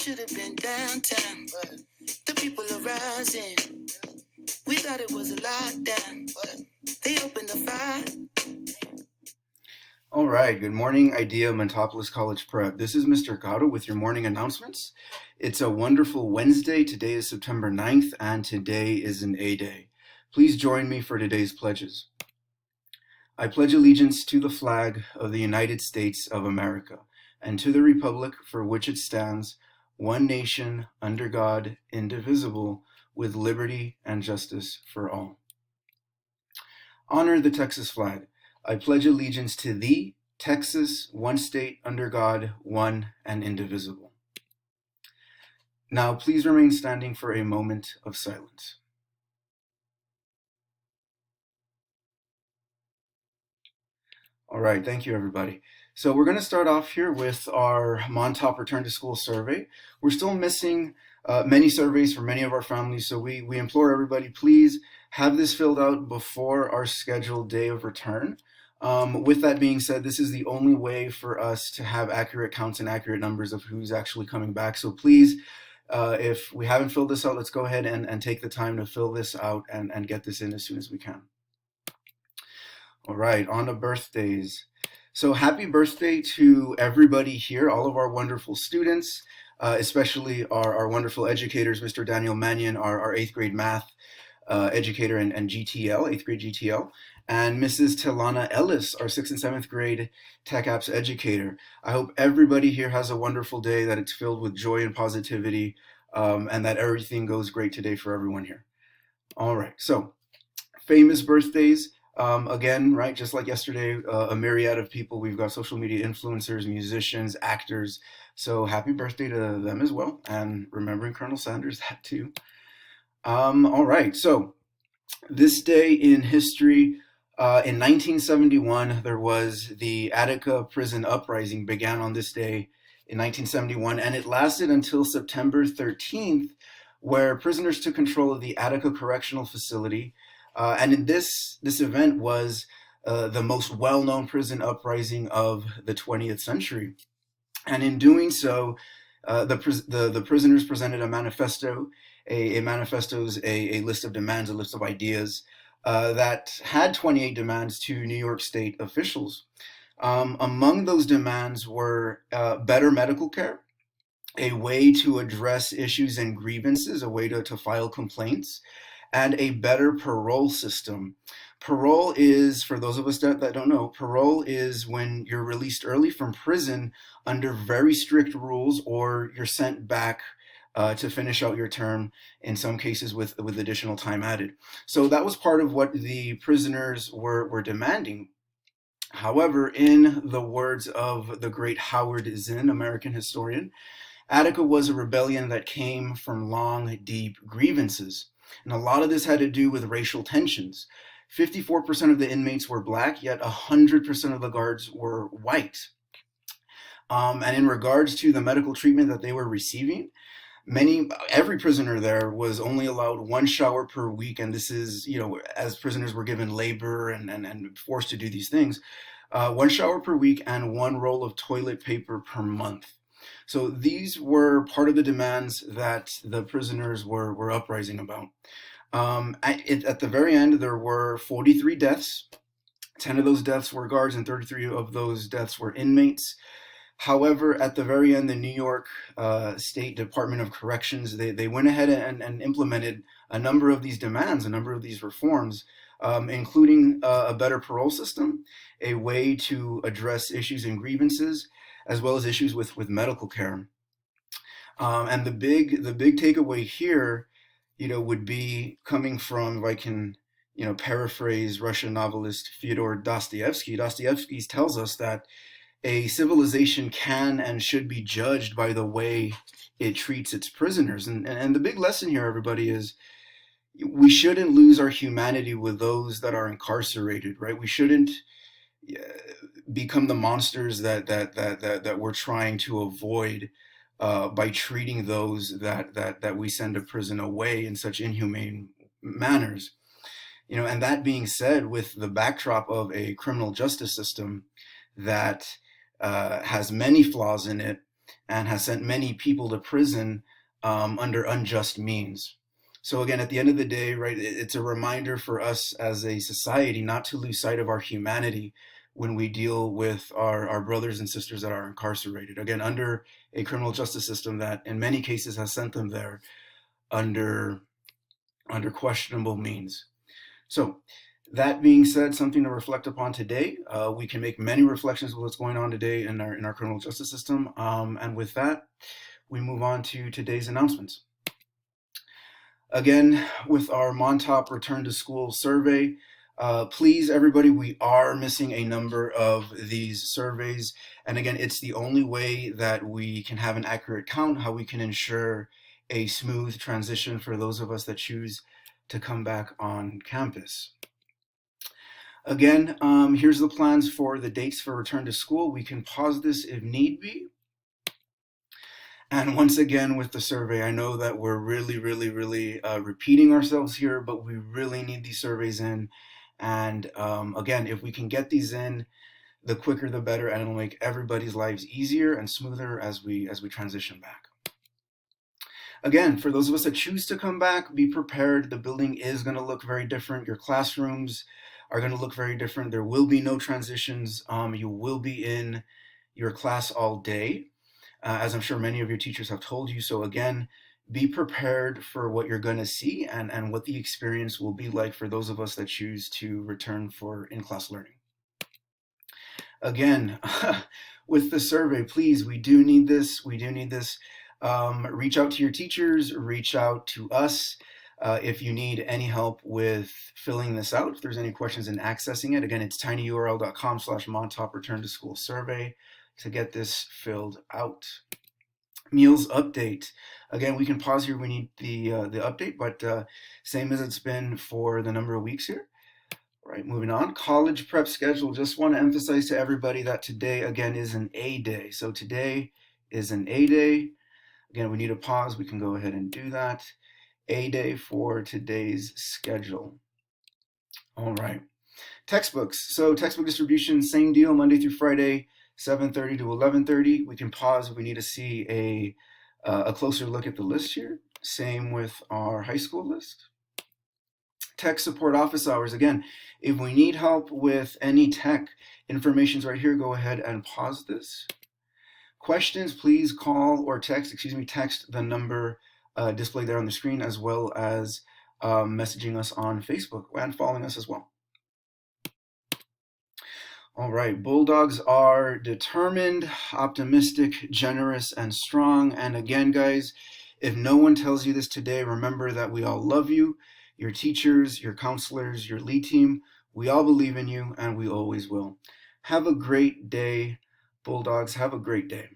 should have been downtown, but the people are rising. We thought it was a lockdown, but they opened the fire. All right, good morning, Idea Montopolis College Prep. This is Mr. Gatto with your morning announcements. It's a wonderful Wednesday. Today is September 9th, and today is an A Day. Please join me for today's pledges. I pledge allegiance to the flag of the United States of America and to the republic for which it stands, one nation, under God, indivisible, with liberty and justice for all. Honor the Texas flag. I pledge allegiance to thee, Texas, one state, under God, one and indivisible. Now, please remain standing for a moment of silence. All right, thank you, everybody. So we're going to start off here with our Montop Return to School survey. We're still missing many surveys for many of our families, so we implore everybody, please have this filled out before our scheduled day of return. With that being said, this is the only way for us to have accurate counts and accurate numbers of who's actually coming back. So please, if we haven't filled this out, let's go ahead and take the time to fill this out and get this in as soon as we can. All right, on to birthdays. So happy birthday to everybody here, all of our wonderful students, especially our wonderful educators, Mr. Daniel Mannion, our 8th grade math educator and GTL, 8th grade GTL, and Mrs. Tilana Ellis, our 6th and 7th grade Tech Apps educator. I hope everybody here has a wonderful day, that it's filled with joy and positivity, and that everything goes great today for everyone here. All right, so famous birthdays. Again, right, just like yesterday, a myriad of people. We've got social media influencers, musicians, actors. So happy birthday to them as well. And remembering Colonel Sanders, that too. All right, so this day in history, in 1971, there was the Attica prison uprising began on this day in 1971, and it lasted until September 13th, where prisoners took control of the Attica Correctional Facility. And in this event was the most well-known prison uprising of the 20th century. And in doing so, the prisoners presented a manifesto. A manifesto is a list of demands, a list of ideas that had 28 demands to New York State officials. Among those demands were better medical care, a way to address issues and grievances, a way to file complaints, and a better parole system. Parole is, for those of us that don't know, parole is when you're released early from prison under very strict rules, or you're sent back to finish out your term, in some cases with additional time added. So that was part of what the prisoners were demanding. However, in the words of the great Howard Zinn, American historian, Attica was a rebellion that came from long, deep grievances. And a lot of this had to do with racial tensions. 54% of the inmates were black, yet 100% of the guards were white. And in regards to the medical treatment that they were receiving, every prisoner there was only allowed one shower per week. And this is, as prisoners were given labor and forced to do these things, one shower per week and one roll of toilet paper per month. So these were part of the demands that the prisoners were uprising about. At the very end, there were 43 deaths. 10 of those deaths were guards and 33 of those deaths were inmates. However, at the very end, the New York State Department of Corrections, they went ahead and implemented a number of these demands, a number of these reforms, including a better parole system, a way to address issues and grievances, as well as issues with medical care. And the big takeaway here, would be coming from, if I can, paraphrase Russian novelist Fyodor Dostoevsky. Dostoevsky tells us that a civilization can and should be judged by the way it treats its prisoners. And the big lesson here, everybody, is we shouldn't lose our humanity with those that are incarcerated, right? We shouldn't become the monsters that we're trying to avoid by treating those that we send to prison away in such inhumane manners. And that being said, with the backdrop of a criminal justice system that has many flaws in it, and has sent many people to prison under unjust means. So again, at the end of the day, right, it's a reminder for us as a society not to lose sight of our humanity when we deal with our brothers and sisters that are incarcerated. Again, under a criminal justice system that in many cases has sent them there under questionable means. So that being said, something to reflect upon today. We can make many reflections of what's going on today in our criminal justice system. And with that, we move on to today's announcements. Again, with our Montop Return to School survey, please, everybody, we are missing a number of these surveys. And again, it's the only way that we can have an accurate count, how we can ensure a smooth transition for those of us that choose to come back on campus. Again, here's the plans for the dates for return to school. We can pause this if need be. And once again, with the survey, I know that we're really repeating ourselves here, but we really need these surveys in. And again, if we can get these in, the quicker the better, and it'll make everybody's lives easier and smoother as we transition back. Again, for those of us that choose to come back, be prepared. The building is going to look very different. Your classrooms are going to look very different. There will be no transitions. You will be in your class all day, as I'm sure many of your teachers have told you. So again, be prepared for what you're going to see and what the experience will be like for those of us that choose to return for in-class learning. Again, with the survey, please, we do need this. We do need this. Reach out to your teachers, reach out to us if you need any help with filling this out. If there's any questions in accessing it, again, it's tinyurl.com/Montop Return to School survey to get this filled out. Meals update. Again, we can pause here. We need the update, but same as it's been for the number of weeks here. All right, moving on. College prep schedule. Just want to emphasize to everybody that today, again, is an A day. So today is an A day. Again, we need a pause. We can go ahead and do that. A day for today's schedule. All right. Textbooks. So textbook distribution, same deal, Monday through Friday, 7:30 to 11:30. We can pause if we need to see a closer look at the list here. Same with our high school list. Tech support office hours. Again, if we need help with any tech, information's right here. Go ahead and pause this. Questions, please call or text the number displayed there on the screen, as well as messaging us on Facebook and following us as well. All right, Bulldogs are determined, optimistic, generous, and strong. And again, guys, if no one tells you this today, remember that we all love you, your teachers, your counselors, your lead team. We all believe in you, and we always will. Have a great day, Bulldogs. Have a great day.